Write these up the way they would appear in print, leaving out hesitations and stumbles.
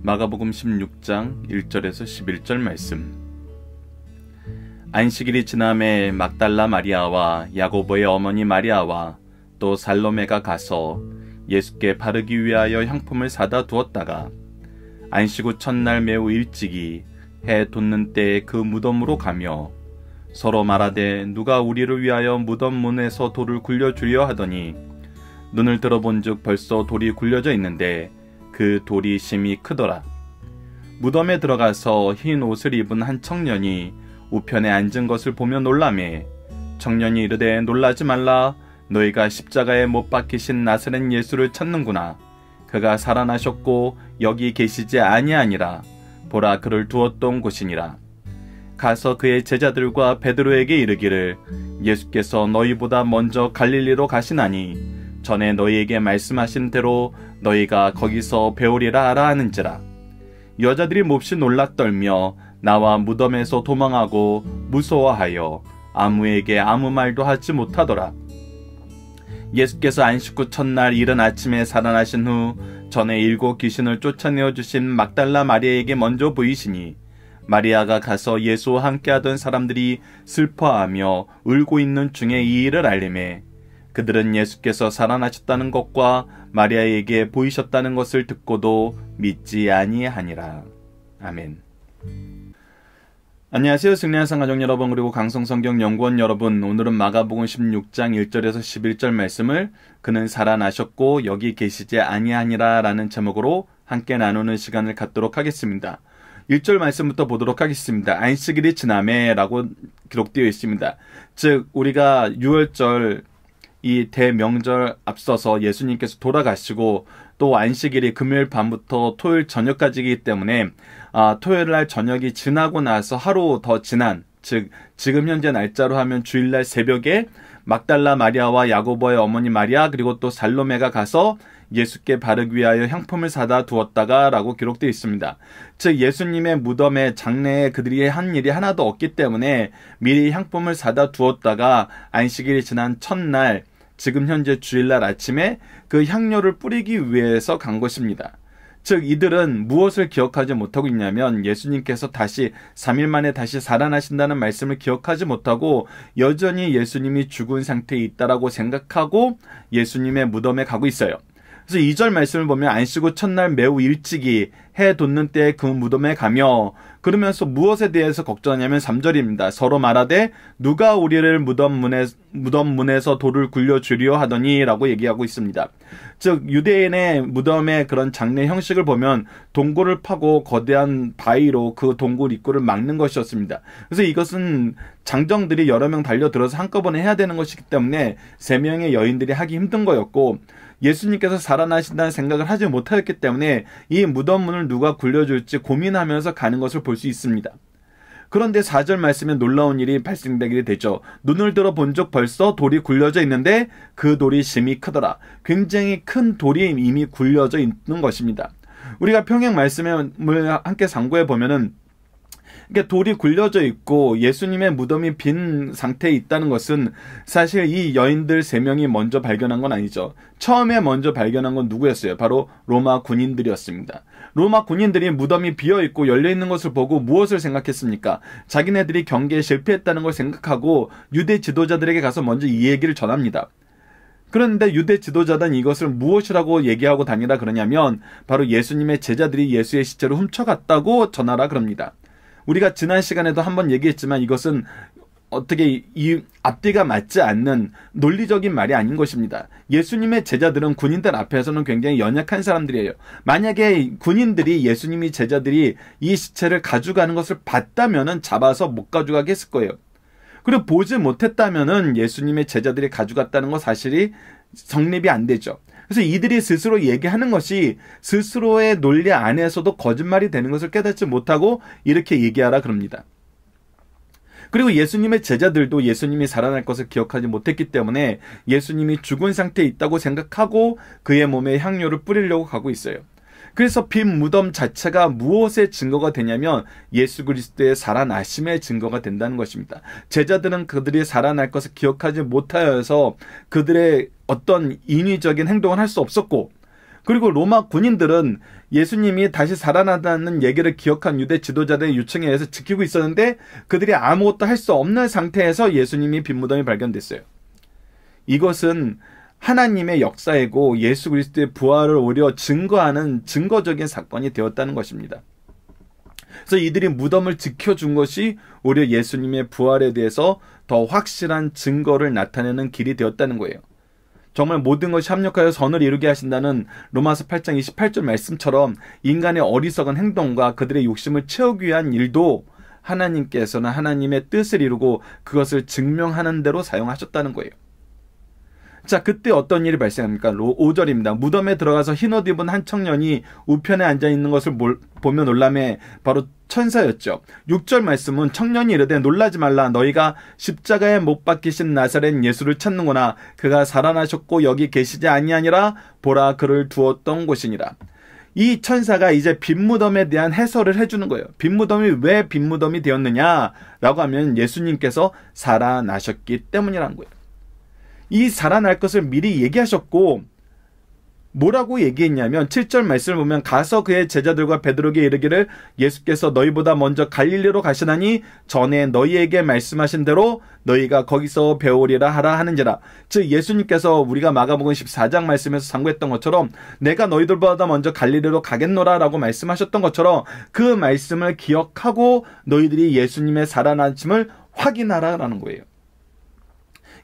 마가복음 16장 1절에서 11절 말씀. 안식일이 지남에 막달라 마리아와 야고보의 어머니 마리아와 또 살로메가 가서 예수께 바르기 위하여 향품을 사다 두었다가 안식 후 첫날 매우 일찍이 해 돋는 때에 그 무덤으로 가며 서로 말하되 누가 우리를 위하여 무덤 문에서 돌을 굴려주려 하더니 눈을 들어본즉 벌써 돌이 굴려져 있는데 그 돌이 심히 크더라. 무덤에 들어가서 흰 옷을 입은 한 청년이 우편에 앉은 것을 보며 놀라매 청년이 이르되 놀라지 말라. 너희가 십자가에 못 박히신 나사렛 예수를 찾는구나. 그가 살아나셨고 여기 계시지 아니하니라. 보라, 그를 두었던 곳이니라. 가서 그의 제자들과 베드로에게 이르기를 예수께서 너희보다 먼저 갈릴리로 가시나니 전에 너희에게 말씀하신 대로 너희가 거기서 배우리라 하라 하는지라. 여자들이 몹시 놀라 떨며 나와 무덤에서 도망하고 무서워하여 아무에게 아무 말도 하지 못하더라. 예수께서 안식 후 첫날 이른 아침에 살아나신 후 전에 7 귀신을 쫓아내어 주신 막달라 마리아에게 먼저 보이시니 마리아가 가서 예수와 함께하던 사람들이 슬퍼하며 울고 있는 중에 이 일을 알리매 그들은 예수께서 살아나셨다는 것과 마리아에게 보이셨다는 것을 듣고도 믿지 아니하니라. 아멘. 안녕하세요. 승리한상 가족 여러분, 그리고 강성성경 연구원 여러분. 오늘은 마가복음 16장 1절에서 11절 말씀을 그는 살아나셨고 여기 계시지 아니하니라 라는 제목으로 함께 나누는 시간을 갖도록 하겠습니다. 1절 말씀부터 보도록 하겠습니다. 안식일이 지남에 라고 기록되어 있습니다. 즉 우리가 6월절 이 대명절 앞서서 예수님께서 돌아가시고 또 안식일이 금요일 밤부터 토요일 저녁까지이기 때문에 토요일 날 저녁이 지나고 나서 하루 더 지난, 즉 지금 현재 날짜로 하면 주일날 새벽에 막달라 마리아와 야고보의 어머니 마리아 그리고 또 살로메가 가서 예수께 바르기 위하여 향품을 사다 두었다가 라고 기록되어 있습니다. 즉 예수님의 무덤에 장래에 그들이 한 일이 하나도 없기 때문에 미리 향품을 사다 두었다가 안식일이 지난 첫날 지금 현재 주일날 아침에 그 향료를 뿌리기 위해서 간 것입니다. 즉 이들은 무엇을 기억하지 못하고 있냐면 예수님께서 다시 3일 만에 다시 살아나신다는 말씀을 기억하지 못하고 여전히 예수님이 죽은 상태에 있다라고 생각하고 예수님의 무덤에 가고 있어요. 그래서 2절 말씀을 보면 안식 후 첫날 매우 일찍이 해 돋는 때에 그 무덤에 가며 그러면서 무엇에 대해서 걱정하냐면 3절입니다. 서로 말하되 누가 우리를 무덤 문에서 돌을 굴려주려 하더니 라고 얘기하고 있습니다. 즉 유대인의 무덤의 그런 장례 형식을 보면 동굴을 파고 거대한 바위로 그 동굴 입구를 막는 것이었습니다. 그래서 이것은 장정들이 여러 명 달려들어서 한꺼번에 해야 되는 것이기 때문에 3명의 여인들이 하기 힘든 거였고 예수님께서 살아나신다는 생각을 하지 못하였기 때문에 이 무덤 문을 누가 굴려줄지 고민하면서 가는 것을 볼 수 있습니다. 그런데 4절 말씀에 놀라운 일이 발생되게 되죠. 눈을 들어 본 적 벌써 돌이 굴려져 있는데 그 돌이 심히 크더라. 굉장히 큰 돌이 이미 굴려져 있는 것입니다. 우리가 평행 말씀을 함께 상고해 보면은 이게 돌이 굴려져 있고 예수님의 무덤이 빈 상태에 있다는 것은 사실 이 여인들 3명이 먼저 발견한 건 아니죠. 처음에 먼저 발견한 건 누구였어요? 바로 로마 군인들이었습니다. 로마 군인들이 무덤이 비어있고 열려있는 것을 보고 무엇을 생각했습니까? 자기네들이 경계에 실패했다는 걸 생각하고 유대 지도자들에게 가서 먼저 이 얘기를 전합니다. 그런데 유대 지도자는 이것을 무엇이라고 얘기하고 다니라 그러냐면 바로 예수님의 제자들이 예수의 시체를 훔쳐갔다고 전하라 그럽니다. 우리가 지난 시간에도 한번 얘기했지만 이것은 어떻게 이 앞뒤가 맞지 않는 논리적인 말이 아닌 것입니다. 예수님의 제자들은 군인들 앞에서는 굉장히 연약한 사람들이에요. 만약에 군인들이 예수님이 제자들이 이 시체를 가져가는 것을 봤다면은 잡아서 못 가져가게 했을 거예요. 그리고 보지 못했다면은 예수님의 제자들이 가져갔다는 것 사실이 성립이 안 되죠. 그래서 이들이 스스로 얘기하는 것이 스스로의 논리 안에서도 거짓말이 되는 것을 깨닫지 못하고 이렇게 얘기하라 그럽니다. 그리고 예수님의 제자들도 예수님이 살아날 것을 기억하지 못했기 때문에 예수님이 죽은 상태에 있다고 생각하고 그의 몸에 향료를 뿌리려고 가고 있어요. 그래서 빈 무덤 자체가 무엇의 증거가 되냐면 예수 그리스도의 살아나심의 증거가 된다는 것입니다. 제자들은 그들이 살아날 것을 기억하지 못하여서 그들의 어떤 인위적인 행동을 할 수 없었고 그리고 로마 군인들은 예수님이 다시 살아난다는 얘기를 기억한 유대 지도자들의 요청에 의해서 지키고 있었는데 그들이 아무것도 할 수 없는 상태에서 예수님이 빈 무덤이 발견됐어요. 이것은 하나님의 역사이고 예수 그리스도의 부활을 오히려 증거하는 증거적인 사건이 되었다는 것입니다. 그래서 이들이 무덤을 지켜준 것이 오히려 예수님의 부활에 대해서 더 확실한 증거를 나타내는 길이 되었다는 거예요. 정말 모든 것이 합력하여 선을 이루게 하신다는 로마서 8장 28절 말씀처럼 인간의 어리석은 행동과 그들의 욕심을 채우기 위한 일도 하나님께서는 하나님의 뜻을 이루고 그것을 증명하는 대로 사용하셨다는 거예요. 자, 그때 어떤 일이 발생합니까? 5절입니다. 무덤에 들어가서 흰옷 입은 한 청년이 우편에 앉아있는 것을 보며 놀라매 바로 천사였죠. 6절 말씀은 청년이 이르되 놀라지 말라. 너희가 십자가에 못 박히신 나사렛 예수를 찾는구나. 그가 살아나셨고 여기 계시지 아니하니라. 보라 그를 두었던 곳이니라. 이 천사가 이제 빈 무덤에 대한 해설을 해주는 거예요. 빈 무덤이 왜 빈 무덤이 되었느냐라고 하면 예수님께서 살아나셨기 때문이라는 거예요. 이 살아날 것을 미리 얘기하셨고 뭐라고 얘기했냐면 7절 말씀을 보면 가서 그의 제자들과 베드로에게 이르기를 예수께서 너희보다 먼저 갈릴리로 가시나니 전에 너희에게 말씀하신 대로 너희가 거기서 배우리라 하라 하는지라. 즉 예수님께서 우리가 마가복음 14장 말씀에서 상고했던 것처럼 내가 너희들보다 먼저 갈릴리로 가겠노라 라고 말씀하셨던 것처럼 그 말씀을 기억하고 너희들이 예수님의 살아나심을 확인하라라는 거예요.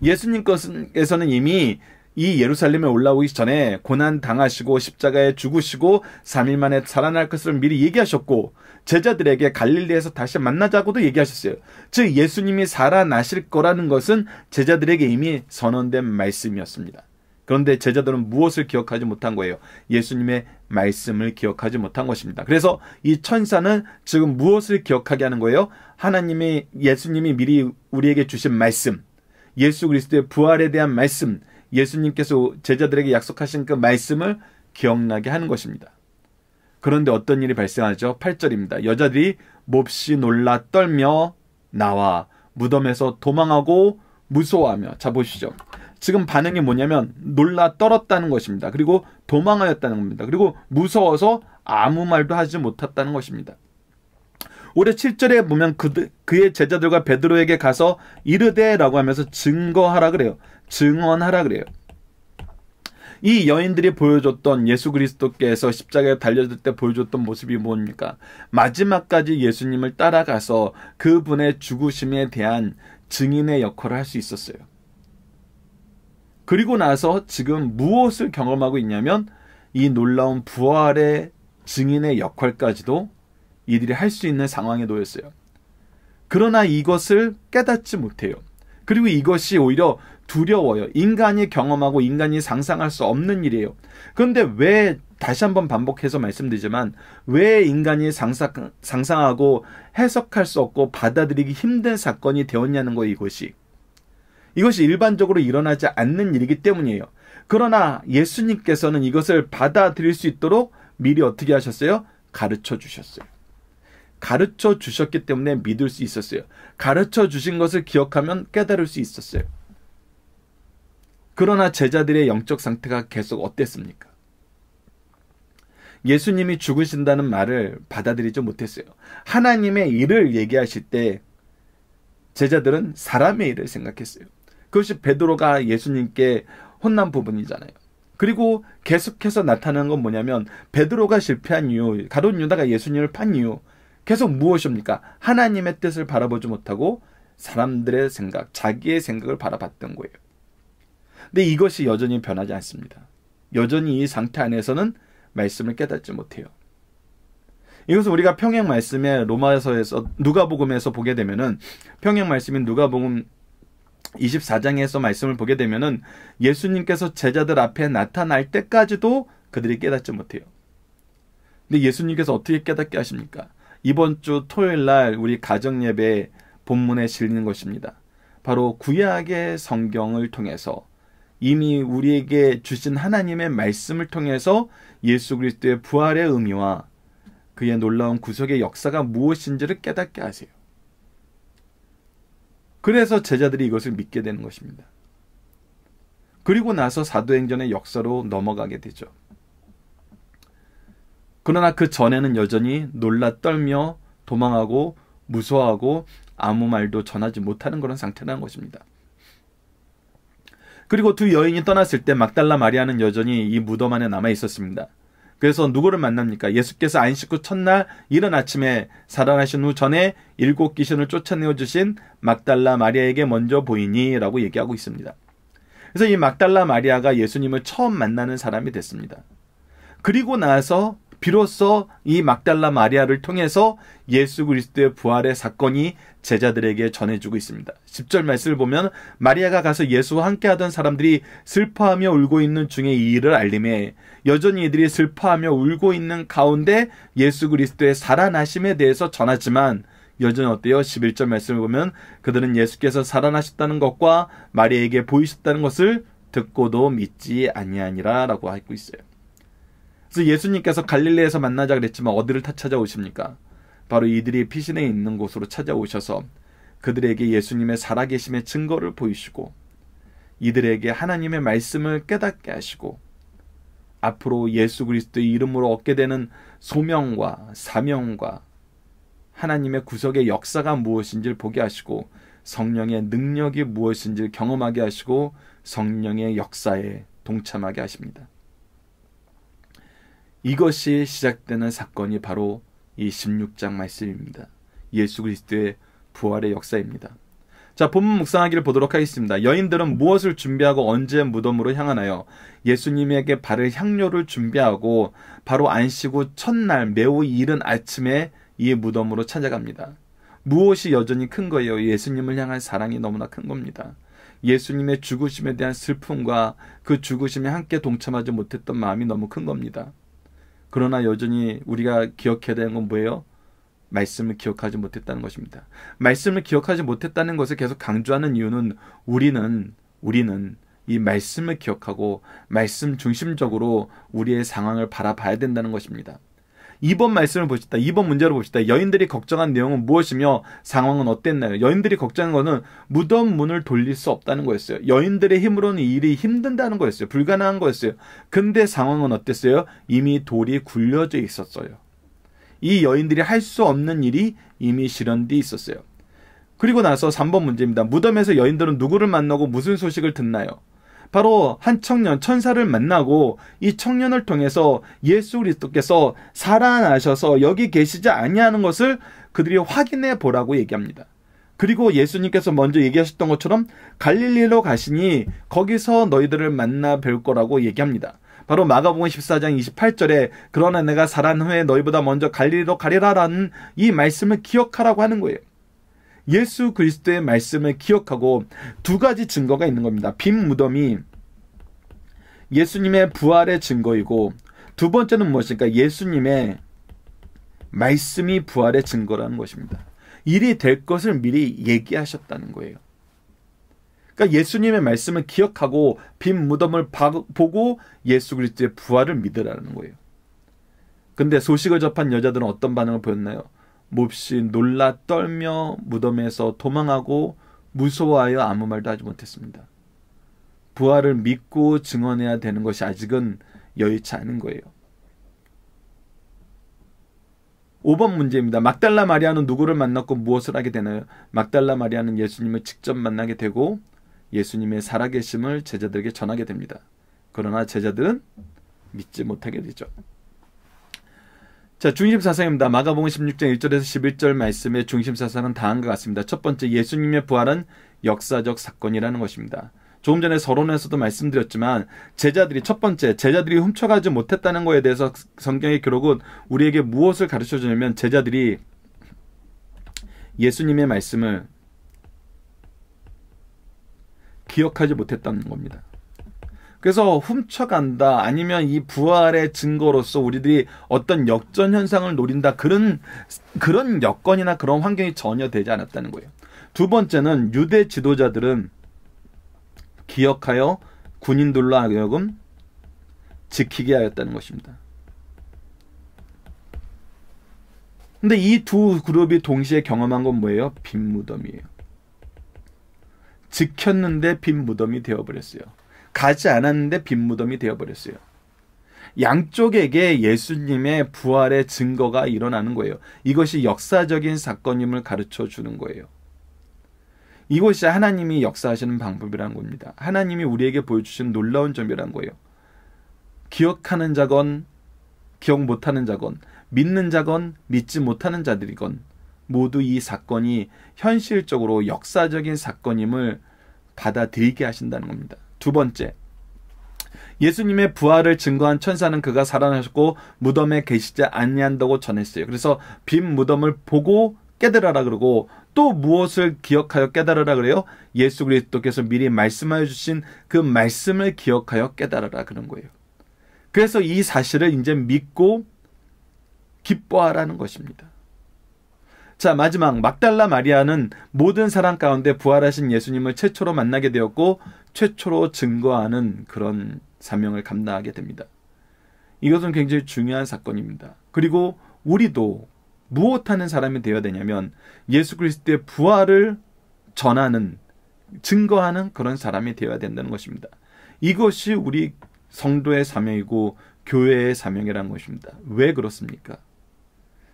예수님께서는 이미 이 예루살렘에 올라오기 전에 고난 당하시고 십자가에 죽으시고 3일 만에 살아날 것을 미리 얘기하셨고 제자들에게 갈릴리에서 다시 만나자고도 얘기하셨어요. 즉 예수님이 살아나실 거라는 것은 제자들에게 이미 선언된 말씀이었습니다. 그런데 제자들은 무엇을 기억하지 못한 거예요? 예수님의 말씀을 기억하지 못한 것입니다. 그래서 이 천사는 지금 무엇을 기억하게 하는 거예요? 예수님이 미리 우리에게 주신 말씀, 예수 그리스도의 부활에 대한 말씀, 예수님께서 제자들에게 약속하신 그 말씀을 기억나게 하는 것입니다. 그런데 어떤 일이 발생하죠? 8절입니다. 여자들이 몹시 놀라 떨며 나와 무덤에서 도망하고 무서워하며. 자 보시죠. 지금 반응이 뭐냐면 놀라 떨었다는 것입니다. 그리고 도망하였다는 겁니다. 그리고 무서워서 아무 말도 하지 못했다는 것입니다. 올해 7절에 보면 그의 제자들과 베드로에게 가서 이르되라고 하면서 증거하라 그래요. 증언하라 그래요. 이 여인들이 보여줬던 예수 그리스도께서 십자가에 달려질 때 보여줬던 모습이 뭡니까? 마지막까지 예수님을 따라가서 그분의 죽으심에 대한 증인의 역할을 할 수 있었어요. 그리고 나서 지금 무엇을 경험하고 있냐면 이 놀라운 부활의 증인의 역할까지도 이들이 할 수 있는 상황에 놓였어요. 그러나 이것을 깨닫지 못해요. 그리고 이것이 오히려 두려워요. 인간이 경험하고 인간이 상상할 수 없는 일이에요. 그런데 왜, 다시 한번 반복해서 말씀드리지만 왜 인간이 상상하고 해석할 수 없고 받아들이기 힘든 사건이 되었냐는 거예요. 이것이 일반적으로 일어나지 않는 일이기 때문이에요. 그러나 예수님께서는 이것을 받아들일 수 있도록 미리 어떻게 하셨어요? 가르쳐 주셨어요. 가르쳐 주셨기 때문에 믿을 수 있었어요. 가르쳐 주신 것을 기억하면 깨달을 수 있었어요. 그러나 제자들의 영적 상태가 계속 어땠습니까? 예수님이 죽으신다는 말을 받아들이지 못했어요. 하나님의 일을 얘기하실 때 제자들은 사람의 일을 생각했어요. 그것이 베드로가 예수님께 혼난 부분이잖아요. 그리고 계속해서 나타나는 건 뭐냐면 베드로가 실패한 이유, 가룟 유다가 예수님을 판 이유, 계속 무엇입니까? 하나님의 뜻을 바라보지 못하고 사람들의 생각, 자기의 생각을 바라봤던 거예요. 근데 이것이 여전히 변하지 않습니다. 여전히 이 상태 안에서는 말씀을 깨닫지 못해요. 이것은 우리가 평행 말씀에 로마서에서 누가복음에서 보게 되면은 평행 말씀인 누가복음 24장에서 말씀을 보게 되면은 예수님께서 제자들 앞에 나타날 때까지도 그들이 깨닫지 못해요. 근데 예수님께서 어떻게 깨닫게 하십니까? 이번 주 토요일 날 우리 가정예배 본문에 실리는 것입니다. 바로 구약의 성경을 통해서 이미 우리에게 주신 하나님의 말씀을 통해서 예수 그리스도의 부활의 의미와 그의 놀라운 구속의 역사가 무엇인지를 깨닫게 하세요. 그래서 제자들이 이것을 믿게 되는 것입니다. 그리고 나서 사도행전의 역사로 넘어가게 되죠. 그러나 그 전에는 여전히 놀라 떨며 도망하고 무서워하고 아무 말도 전하지 못하는 그런 상태라는 것입니다. 그리고 두 여인이 떠났을 때 막달라 마리아는 여전히 이 무덤 안에 남아 있었습니다. 그래서 누구를 만납니까? 예수께서 안식 후 첫날 이른 아침에 살아나신 후 전에 7 귀신을 쫓아내어 주신 막달라 마리아에게 먼저 보이니 라고 얘기하고 있습니다. 그래서 이 막달라 마리아가 예수님을 처음 만나는 사람이 됐습니다. 그리고 나서 비로소 이 막달라 마리아를 통해서 예수 그리스도의 부활의 사건이 제자들에게 전해주고 있습니다. 10절 말씀을 보면 마리아가 가서 예수와 함께하던 사람들이 슬퍼하며 울고 있는 중에 이 일을 알림해 여전히 이들이 슬퍼하며 울고 있는 가운데 예수 그리스도의 살아나심에 대해서 전하지만 여전히 어때요? 11절 말씀을 보면 그들은 예수께서 살아나셨다는 것과 마리아에게 보이셨다는 것을 듣고도 믿지 아니하니라 라고 하고 있어요. 그래서 예수님께서 갈릴레에서 만나자 그랬지만 어디를 찾아오십니까? 바로 이들이 피신해 있는 곳으로 찾아오셔서 그들에게 예수님의 살아계심의 증거를 보이시고 이들에게 하나님의 말씀을 깨닫게 하시고 앞으로 예수 그리스도의 이름으로 얻게 되는 소명과 사명과 하나님의 구속의 역사가 무엇인지를 보게 하시고 성령의 능력이 무엇인지를 경험하게 하시고 성령의 역사에 동참하게 하십니다. 이것이 시작되는 사건이 바로 이 16장 말씀입니다. 예수 그리스도의 부활의 역사입니다. 자, 본문 묵상하기를 보도록 하겠습니다. 여인들은 무엇을 준비하고 언제 무덤으로 향하나요? 예수님에게 바를 향료를 준비하고 바로 안식 후 첫날 매우 이른 아침에 이 무덤으로 찾아갑니다. 무엇이 여전히 큰 거예요? 예수님을 향한 사랑이 너무나 큰 겁니다. 예수님의 죽으심에 대한 슬픔과 그 죽으심에 함께 동참하지 못했던 마음이 너무 큰 겁니다. 그러나 여전히 우리가 기억해야 되는 건 뭐예요? 말씀을 기억하지 못했다는 것입니다. 말씀을 기억하지 못했다는 것을 계속 강조하는 이유는 우리는 이 말씀을 기억하고 말씀 중심적으로 우리의 상황을 바라봐야 된다는 것입니다. 2번 말씀을 봅시다. 2번 문제로 봅시다. 여인들이 걱정한 내용은 무엇이며 상황은 어땠나요? 여인들이 걱정한 것은 무덤 문을 돌릴 수 없다는 거였어요. 여인들의 힘으로는 이 일이 힘든다는 거였어요. 불가능한 거였어요. 근데 상황은 어땠어요? 이미 돌이 굴려져 있었어요. 이 여인들이 할 수 없는 일이 이미 실현되어 있었어요. 그리고 나서 3번 문제입니다. 무덤에서 여인들은 누구를 만나고 무슨 소식을 듣나요? 바로 한 청년, 천사를 만나고 이 청년을 통해서 예수 그리스도께서 살아나셔서 여기 계시지 아니하는 것을 그들이 확인해 보라고 얘기합니다. 그리고 예수님께서 먼저 얘기하셨던 것처럼 갈릴리로 가시니 거기서 너희들을 만나 뵐 거라고 얘기합니다. 바로 마가복음 14장 28절에 그러나 내가 살아난 후에 너희보다 먼저 갈릴리로 가리라라는 이 말씀을 기억하라고 하는 거예요. 예수 그리스도의 말씀을 기억하고 두 가지 증거가 있는 겁니다. 빈 무덤이 예수님의 부활의 증거이고 두 번째는 무엇일까? 예수님의 말씀이 부활의 증거라는 것입니다. 일이 될 것을 미리 얘기하셨다는 거예요. 그러니까 예수님의 말씀을 기억하고 빈 무덤을 보고 예수 그리스도의 부활을 믿으라는 거예요. 근데 소식을 접한 여자들은 어떤 반응을 보였나요? 몹시 놀라 떨며 무덤에서 도망하고 무서워하여 아무 말도 하지 못했습니다. 부활을 믿고 증언해야 되는 것이 아직은 여의치 않은 거예요. 5번 문제입니다. 막달라 마리아는 누구를 만났고 무엇을 하게 되나요? 막달라 마리아는 예수님을 직접 만나게 되고 예수님의 살아계심을 제자들에게 전하게 됩니다. 그러나 제자들은 믿지 못하게 되죠. 자, 중심사상입니다. 마가복음 16장 1절에서 11절 말씀의 중심사상은 다음과 같습니다. 첫 번째, 예수님의 부활은 역사적 사건이라는 것입니다. 조금 전에 서론에서도 말씀드렸지만 첫 번째, 제자들이 훔쳐가지 못했다는 것에 대해서 성경의 기록은 우리에게 무엇을 가르쳐주냐면 제자들이 예수님의 말씀을 기억하지 못했다는 겁니다. 그래서 훔쳐간다 아니면 이 부활의 증거로서 우리들이 어떤 역전 현상을 노린다 그런 여건이나 그런 환경이 전혀 되지 않았다는 거예요. 두 번째는 유대 지도자들은 기억하여 군인들로 하여금 지키게 하였다는 것입니다. 근데 이 두 그룹이 동시에 경험한 건 뭐예요? 빈 무덤이에요. 지켰는데 빈 무덤이 되어버렸어요. 가지 않았는데 빈 무덤이 되어버렸어요. 양쪽에게 예수님의 부활의 증거가 일어나는 거예요. 이것이 역사적인 사건임을 가르쳐 주는 거예요. 이것이 하나님이 역사하시는 방법이라는 겁니다. 하나님이 우리에게 보여주신 놀라운 점이라는 거예요. 기억하는 자건 기억 못하는 자건, 믿는 자건 믿지 못하는 자들이건 모두 이 사건이 현실적으로 역사적인 사건임을 받아들이게 하신다는 겁니다. 두 번째, 예수님의 부활을 증거한 천사는 그가 살아나셨고 무덤에 계시지 아니한다고 전했어요. 그래서 빈 무덤을 보고 깨달으라 그러고, 또 무엇을 기억하여 깨달으라 그래요? 예수 그리스도께서 미리 말씀하여 주신 그 말씀을 기억하여 깨달으라 그런 거예요. 그래서 이 사실을 이제 믿고 기뻐하라는 것입니다. 자, 마지막 막달라 마리아는 모든 사람 가운데 부활하신 예수님을 최초로 만나게 되었고 최초로 증거하는 그런 사명을 감당하게 됩니다. 이것은 굉장히 중요한 사건입니다. 그리고 우리도 무엇하는 사람이 되어야 되냐면 예수 그리스도의 부활을 전하는, 증거하는 그런 사람이 되어야 된다는 것입니다. 이것이 우리 성도의 사명이고 교회의 사명이라는 것입니다. 왜 그렇습니까?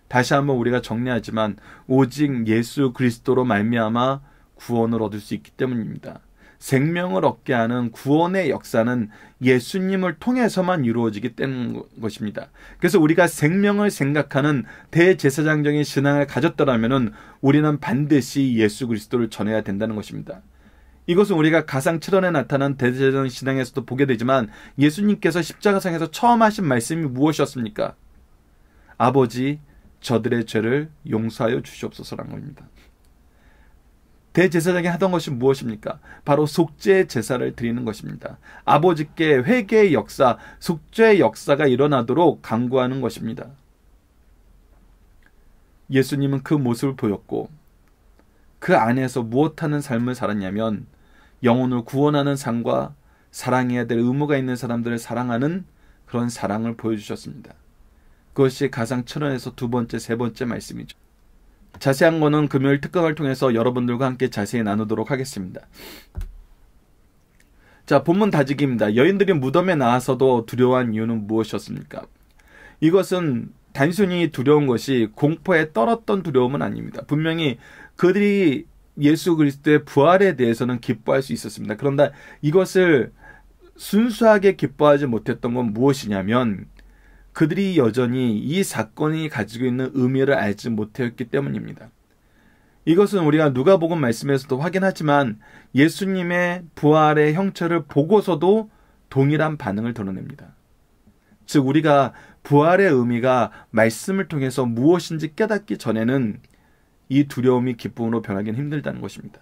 다시 한번 우리가 정리하지만 오직 예수 그리스도로 말미암아 구원을 얻을 수 있기 때문입니다. 생명을 얻게 하는 구원의 역사는 예수님을 통해서만 이루어지기 때문인 것입니다. 그래서 우리가 생명을 생각하는 대제사장적인 신앙을 가졌더라면 우리는 반드시 예수 그리스도를 전해야 된다는 것입니다. 이것은 우리가 가상 7원에 나타난 대제사장 신앙에서도 보게 되지만 예수님께서 십자가상에서 처음 하신 말씀이 무엇이었습니까? 아버지, 저들의 죄를 용서하여 주시옵소서라는 겁니다. 대제사장이 하던 것이 무엇입니까? 바로 속죄의 제사를 드리는 것입니다. 아버지께 회개의 역사, 속죄의 역사가 일어나도록 간구하는 것입니다. 예수님은 그 모습을 보였고 그 안에서 무엇하는 삶을 살았냐면 영혼을 구원하는 삶과 사랑해야 될 의무가 있는 사람들을 사랑하는 그런 사랑을 보여주셨습니다. 그것이 가상 7원에서 두 번째, 세 번째 말씀이죠. 자세한 거는 금요일 특강을 통해서 여러분들과 함께 자세히 나누도록 하겠습니다. 자, 본문 다지기입니다. 여인들이 무덤에 나와서도 두려워한 이유는 무엇이었습니까? 이것은 단순히 두려운 것이 공포에 떨었던 두려움은 아닙니다. 분명히 그들이 예수 그리스도의 부활에 대해서는 기뻐할 수 있었습니다. 그런데 이것을 순수하게 기뻐하지 못했던 건 무엇이냐면 그들이 여전히 이 사건이 가지고 있는 의미를 알지 못했기 때문입니다. 이것은 우리가 누가복음 말씀에서도 확인하지만 예수님의 부활의 형체를 보고서도 동일한 반응을 드러냅니다. 즉 우리가 부활의 의미가 말씀을 통해서 무엇인지 깨닫기 전에는 이 두려움이 기쁨으로 변하기는 힘들다는 것입니다.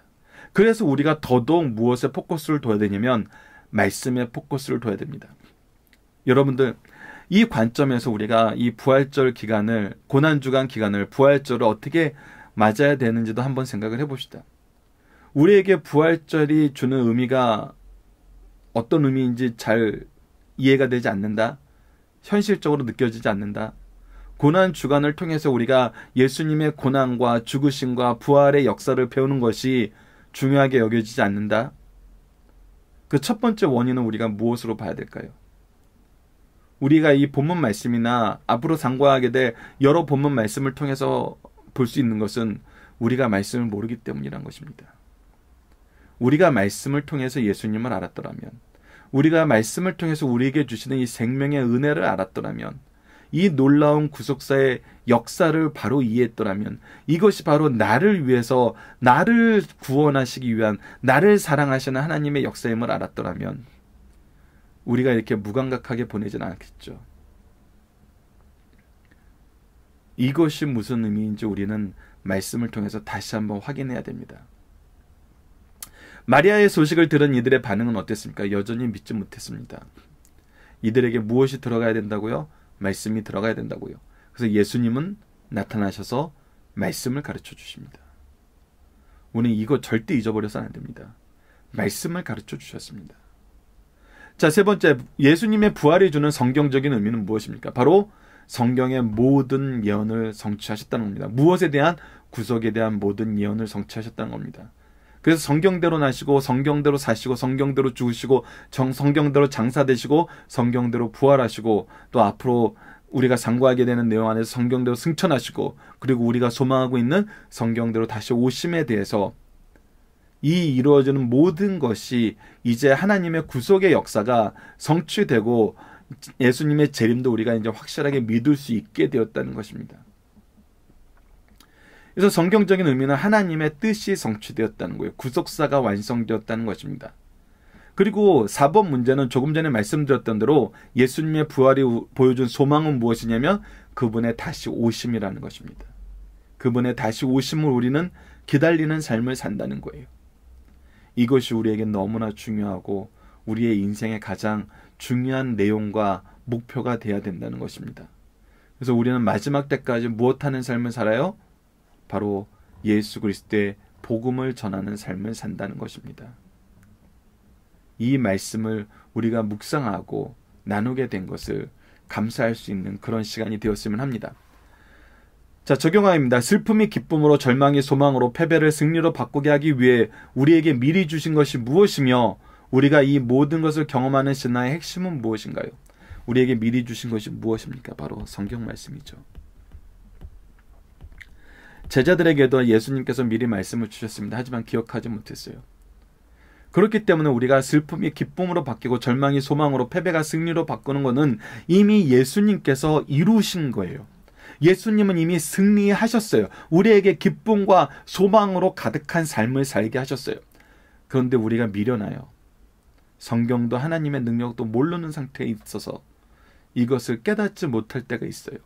그래서 우리가 더더욱 무엇에 포커스를 둬야 되냐면 말씀에 포커스를 둬야 됩니다. 여러분들, 이 관점에서 우리가 이 부활절 기간을, 고난주간 기간을, 부활절을 어떻게 맞아야 되는지도 한번 생각을 해봅시다. 우리에게 부활절이 주는 의미가 어떤 의미인지 잘 이해가 되지 않는다? 현실적으로 느껴지지 않는다? 고난주간을 통해서 우리가 예수님의 고난과 죽으심과 부활의 역사를 배우는 것이 중요하게 여겨지지 않는다? 그 첫 번째 원인은 우리가 무엇으로 봐야 될까요? 우리가 이 본문 말씀이나 앞으로 상고하게 될 여러 본문 말씀을 통해서 볼 수 있는 것은 우리가 말씀을 모르기 때문이란 것입니다. 우리가 말씀을 통해서 예수님을 알았더라면, 우리가 말씀을 통해서 우리에게 주시는 이 생명의 은혜를 알았더라면, 이 놀라운 구속사의 역사를 바로 이해했더라면, 이것이 바로 나를 위해서, 나를 구원하시기 위한, 나를 사랑하시는 하나님의 역사임을 알았더라면 우리가 이렇게 무감각하게 보내지는 않겠죠. 이것이 무슨 의미인지 우리는 말씀을 통해서 다시 한번 확인해야 됩니다. 마리아의 소식을 들은 이들의 반응은 어땠습니까? 여전히 믿지 못했습니다. 이들에게 무엇이 들어가야 된다고요? 말씀이 들어가야 된다고요. 그래서 예수님은 나타나셔서 말씀을 가르쳐 주십니다. 우리는 이거 절대 잊어버려서는 안 됩니다. 말씀을 가르쳐 주셨습니다. 자, 세 번째, 예수님의 부활이 주는 성경적인 의미는 무엇입니까? 바로 성경의 모든 예언을 성취하셨다는 겁니다. 무엇에 대한? 구속에 대한 모든 예언을 성취하셨다는 겁니다. 그래서 성경대로 나시고 성경대로 사시고 성경대로 죽으시고 성경대로 장사되시고 성경대로 부활하시고 또 앞으로 우리가 상고하게 되는 내용 안에서 성경대로 승천하시고 그리고 우리가 소망하고 있는 성경대로 다시 오심에 대해서 이 이루어지는 모든 것이 이제 하나님의 구속의 역사가 성취되고 예수님의 재림도 우리가 이제 확실하게 믿을 수 있게 되었다는 것입니다. 그래서 성경적인 의미는 하나님의 뜻이 성취되었다는 거예요. 구속사가 완성되었다는 것입니다. 그리고 4번 문제는 조금 전에 말씀드렸던 대로 예수님의 부활이 보여준 소망은 무엇이냐면 그분의 다시 오심이라는 것입니다. 그분의 다시 오심을 우리는 기다리는 삶을 산다는 거예요. 이것이 우리에게 너무나 중요하고 우리의 인생의 가장 중요한 내용과 목표가 되어야 된다는 것입니다. 그래서 우리는 마지막 때까지 무엇하는 삶을 살아요? 바로 예수 그리스도의 복음을 전하는 삶을 산다는 것입니다. 이 말씀을 우리가 묵상하고 나누게 된 것을 감사할 수 있는 그런 시간이 되었으면 합니다. 자, 적용하입니다. 슬픔이 기쁨으로, 절망이 소망으로, 패배를 승리로 바꾸게 하기 위해 우리에게 미리 주신 것이 무엇이며 우리가 이 모든 것을 경험하는 신앙의 핵심은 무엇인가요? 우리에게 미리 주신 것이 무엇입니까? 바로 성경 말씀이죠. 제자들에게도 예수님께서 미리 말씀을 주셨습니다. 하지만 기억하지 못했어요. 그렇기 때문에 우리가 슬픔이 기쁨으로 바뀌고 절망이 소망으로, 패배가 승리로 바꾸는 것은 이미 예수님께서 이루신 거예요. 예수님은 이미 승리하셨어요. 우리에게 기쁨과 소망으로 가득한 삶을 살게 하셨어요. 그런데 우리가 미련하여 성경도 하나님의 능력도 모르는 상태에 있어서 이것을 깨닫지 못할 때가 있어요.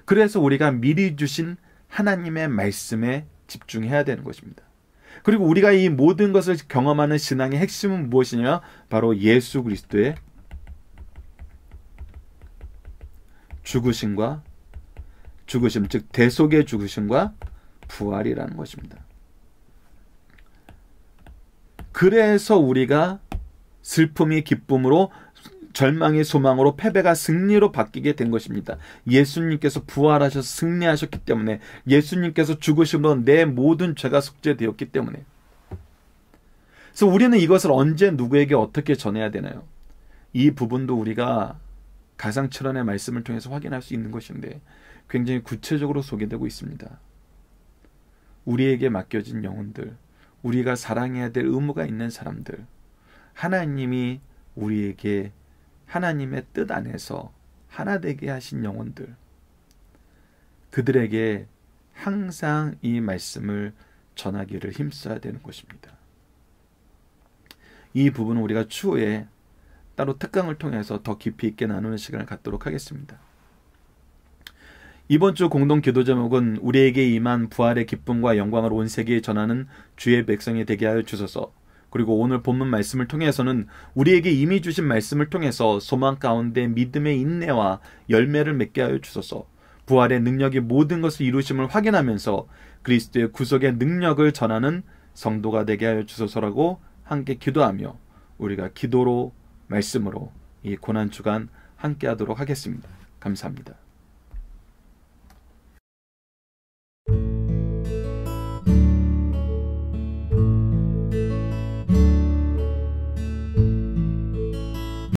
그래서 우리가 미리 주신 하나님의 말씀에 집중해야 되는 것입니다. 그리고 우리가 이 모든 것을 경험하는 신앙의 핵심은 무엇이냐? 바로 예수 그리스도의 죽으심, 즉 대속의 죽으심과 부활이라는 것입니다. 그래서 우리가 슬픔이 기쁨으로, 절망이 소망으로, 패배가 승리로 바뀌게 된 것입니다. 예수님께서 부활하셔서 승리하셨기 때문에, 예수님께서 죽으심으로 내 모든 죄가 속죄되었기 때문에. 그래서 우리는 이것을 언제 누구에게 어떻게 전해야 되나요? 이 부분도 우리가 가상칠언의 말씀을 통해서 확인할 수 있는 것인데 굉장히 구체적으로 소개되고 있습니다. 우리에게 맡겨진 영혼들, 우리가 사랑해야 될 의무가 있는 사람들, 하나님이 우리에게 하나님의 뜻 안에서 하나 되게 하신 영혼들, 그들에게 항상 이 말씀을 전하기를 힘써야 되는 것입니다. 이 부분은 우리가 추후에 따로 특강을 통해서 더 깊이 있게 나누는 시간을 갖도록 하겠습니다. 이번 주 공동 기도 제목은 우리에게 임한 부활의 기쁨과 영광을 온 세계에 전하는 주의 백성이 되게 하여 주소서. 그리고 오늘 본문 말씀을 통해서는 우리에게 이미 주신 말씀을 통해서 소망 가운데 믿음의 인내와 열매를 맺게 하여 주소서. 부활의 능력이 모든 것을 이루심을 확인하면서 그리스도의 구속의 능력을 전하는 성도가 되게 하여 주소서라고 함께 기도하며 우리가 기도로 말씀으로 이 고난주간 함께 하도록 하겠습니다. 감사합니다.